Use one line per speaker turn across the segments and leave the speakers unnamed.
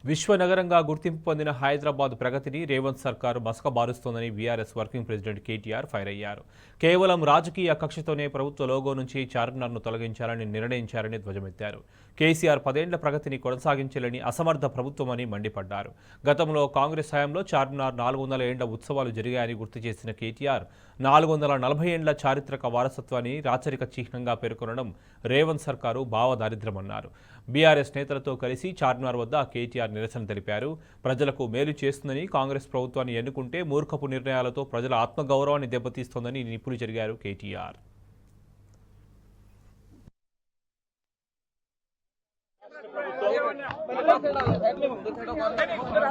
విశ్వనగరంగా గుర్తింపు పొందిన హైదరాబాద్ ప్రగతిని రేవంత్ సర్కారు మసకబారుస్తోందని BRS working president KTR fire అయ్యారు. కేవలం రాజకీయ కక్షతోనే ప్రభుత్వ లోగో నుంచి చార్మినార్ను తొలగించాలని నిర్ణయించారని ధ్వజమెత్తారు. కేసీఆర్ 10 ఏళ్ల ప్రగతిని కొనసాగించాలని అసమర్థ ప్రభుత్వమని మండిపడ్డారు. గతంలో కాంగ్రెస్ హయాంలో చార్మినార్ 400 ఏళ్ల ఉత్సవాలు జరిగాయని గుర్తు చేసిన కేటీఆర్ 440 ఏళ్ల చారిత్రక వారసత్వాన్ని రాచరిక చిహ్నంగా పేర్కొనడం రేవంత్ సర్కారు భావదారిద్ర్యమన్నారు. బీఆర్ఎస్ నేతలతో కలిసి చార్మినార్ వద్ద కేటీఆర్ నిరసన తెలిపారు. ప్రజలకు మేలు చేస్తుందని కాంగ్రెస్ ప్రభుత్వాన్ని ఎన్నుకుంటే మూర్ఖపు నిర్ణయాలతో ప్రజల ఆత్మగౌరవాన్ని దెబ్బతీస్తోందని నిప్పులు జరిగారు కేటీఆర్.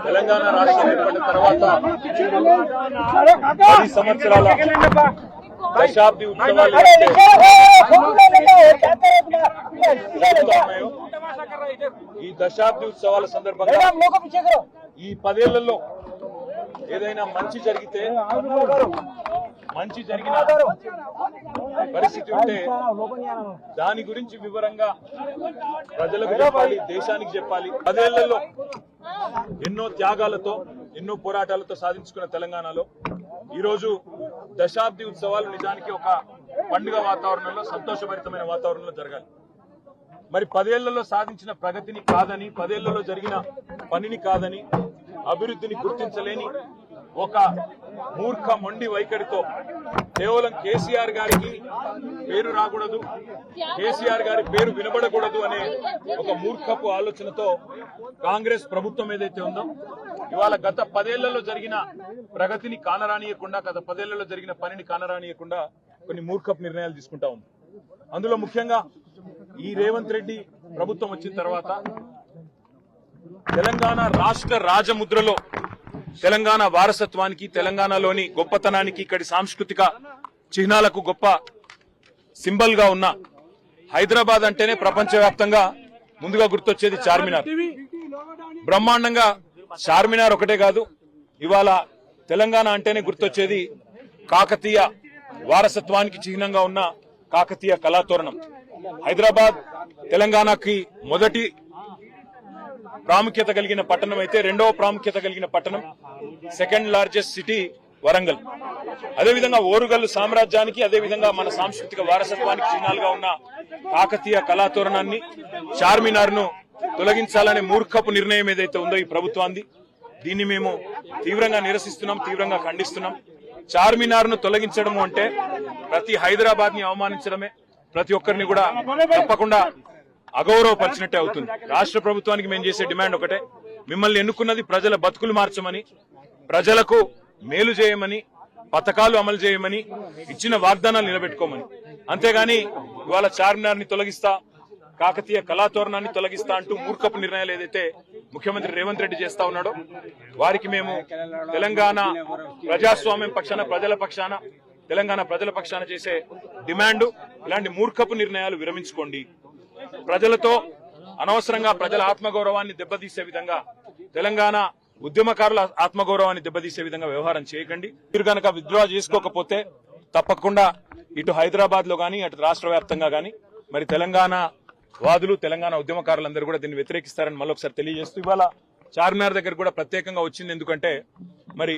తెలంగాణ రాష్ట్రం ఏర్పడిన తర్వాత 10 సంవత్సరాల దశాబ్ది ఉత్సవాలు ఈ దశాబ్ది ఉత్సవాల సందర్భంగా ఈ 10 ఏళ్లలో ఏదైనా మంచి జరిగిన పరిస్థితి ఉంటే దాని గురించి వివరంగా ప్రజలకు చెప్పాలి, దేశానికి చెప్పాలి. 10 ఏళ్లలో ఎన్నో త్యాగాలతో ఎన్నో పోరాటాలతో సాధించుకున్న తెలంగాణలో ఈరోజు దశాబ్ది ఉత్సవాలు నిజానికి ఒక పండుగ వాతావరణంలో, సంతోషభరితమైన వాతావరణంలో జరగాలి. మరి 10 ఏళ్లలో సాధించిన ప్రగతిని కాదని, 10 ఏళ్లలో జరిగిన పనిని కాదని, అభివృద్ధిని గుర్తించలేని ఒక మూర్ఖ మొండి వైఖరితో కేవలం కేసీఆర్ గారికి పేరు రాకూడదు, కేసీఆర్ గారి పేరు వినబడకూడదు అనే ఒక మూర్ఖపు ఆలోచనతో కాంగ్రెస్ ప్రభుత్వం ఏదైతే ఉందో ఇవాళ గత 10 ఏళ్లలో జరిగిన ప్రగతిని కానరానియకుండా, గత 10 ఏళ్లలో జరిగిన పనిని కానరానియకుండా కొన్ని మూర్ఖపు నిర్ణయాలు తీసుకుంటా ఉంది. అందులో ముఖ్యంగా ఈ రేవంత్ రెడ్డి ప్రభుత్వం వచ్చిన తర్వాత తెలంగాణ రాష్ట్ర రాజముద్రలో తెలంగాణ వారసత్వానికి, తెలంగాణలోని గొప్పతనానికి, ఇక్కడి సాంస్కృతిక చిహ్నాలకు గొప్ప సింబల్ గా ఉన్న హైదరాబాద్ అంటేనే ప్రపంచవ్యాప్తంగా ముందుగా గుర్తొచ్చేది చార్మినార్. బ్రహ్మాండంగా చార్మినార్ ఒకటే కాదు, ఇవాళ తెలంగాణ అంటేనే గుర్తొచ్చేది కాకతీయ వారసత్వానికి చిహ్నంగా ఉన్న కాకతీయ కళాతోరణం. హైదరాబాద్ తెలంగాణకి మొదటి ప్రాముఖ్యత కలిగిన పట్టణం అయితే, రెండవ ప్రాముఖ్యత కలిగిన పట్టణం, సెకండ్ లార్జెస్ట్ సిటీ వరంగల్. అదేవిధంగా ఓరుగల్లు సామ్రాజ్యానికి, అదేవిధంగా మన సాంస్కృతిక వారసత్వానికి చిహ్నాలుగా ఉన్న కాకతీయ కళాతోరణాన్ని, చార్మినార్ ను తొలగించాలనే మూర్ఖపు నిర్ణయం ఏదైతే ఉందో ఈ ప్రభుత్వాన్ని, దీన్ని మేము తీవ్రంగా నిరసిస్తున్నాం, తీవ్రంగా ఖండిస్తున్నాం. చార్మినార్ ను తొలగించడం అంటే ప్రతి హైదరాబాద్ ని అవమానించడమే, ప్రతి ఒక్కరిని కూడా తప్పకుండా అగౌరవపరిచినట్టే అవుతుంది. రాష్ట్ర ప్రభుత్వానికి మేము చేసే డిమాండ్ ఒకటే, మిమ్మల్ని ఎన్నుకున్నది ప్రజల బతుకులు మార్చమని, ప్రజలకు మేలు చేయమని, పథకాలు అమలు చేయమని, ఇచ్చిన వాగ్దానాలు నిలబెట్టుకోమని. అంతేగాని ఇవాళ చార్మినార్ ని తొలగిస్తా, కాకతీయ కళాతోరణాన్ని తొలగిస్తా అంటూ మూర్ఖపు నిర్ణయాలు ఏదైతే ముఖ్యమంత్రి రేవంత్ రెడ్డి చేస్తా ఉన్నాడో వారికి మేము తెలంగాణ ప్రజాస్వామ్యం పక్షాన, ప్రజల పక్షాన, తెలంగాణ ప్రజల పక్షాన చేసే డిమాండ్, ఇలాంటి మూర్ఖపు నిర్ణయాలు విరమించుకోండి. ప్రజలతో అనవసరంగా ప్రజల ఆత్మగౌరవాన్ని దెబ్బతీసే విధంగా, తెలంగాణ ఉద్యమకారుల ఆత్మగౌరవాన్ని దెబ్బతీసే విధంగా వ్యవహారం చేయకండి. మీరు కనుక విత్డ్రా చేసుకోకపోతే తప్పకుండా ఇటు హైదరాబాద్ లో గానీ, అటు రాష్ట్ర వ్యాప్తంగా గానీ మరి తెలంగాణ వాదులు, తెలంగాణ ఉద్యమకారులందరూ కూడా దీన్ని వ్యతిరేకిస్తారని మళ్ళొకసారి తెలియజేస్తూ, ఇవాళ చార్మినార్ దగ్గర కూడా ప్రత్యేకంగా వచ్చింది. ఎందుకంటే మరి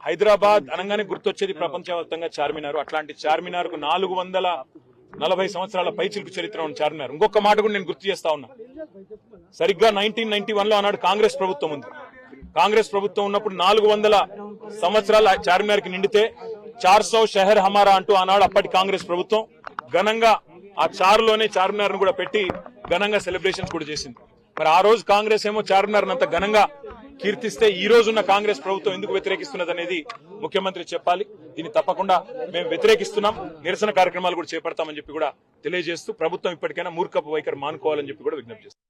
హైదరాబాద్ అనగానే గుర్తొచ్చేది ప్రపంచవ్యాప్తంగా చార్మినార్. అట్లాంటి చార్మినార్ కు 440 సంవత్సరాల పైచిలుకు చరిత్ర ఉన్న చార్మినార్. ఇంకొక మాట కూడా నేను గుర్తు చేస్తా ఉన్నా, సరిగ్గా 1991లో ఆనాడు కాంగ్రెస్ ప్రభుత్వం ఉంది. కాంగ్రెస్ ప్రభుత్వం ఉన్నప్పుడు 400 సంవత్సరాల చార్మినార్ కి నిండితే 400 షహర్ హమారా అంటూ ఆనాడు అప్పటి కాంగ్రెస్ ప్రభుత్వం ఘనంగా ఆ చారులోనే చార్మినార్ ను కూడా పెట్టి ఘనంగా సెలబ్రేషన్స్ కూడా చేసింది. మరి ఆ రోజు కాంగ్రెస్ ఏమో చార్మినార్ అంత ఘనంగా కీర్తిస్తే ఈ రోజున్న కాంగ్రెస్ ప్రభుత్వం ఎందుకు వ్యతిరేకిస్తున్నది అనేది ముఖ్యమంత్రి చెప్పాలి. దీన్ని తప్పకుండా మేము వ్యతిరేకిస్తున్నాం, నిరసన కార్యక్రమాలు కూడా చేపడతామని చెప్పి కూడా తెలియజేస్తూ ప్రభుత్వం ఇప్పటికైనా మూర్ఖపు వైఖరి మానుకోవాలని చెప్పి కూడా విజ్ఞప్తి చేస్తాం.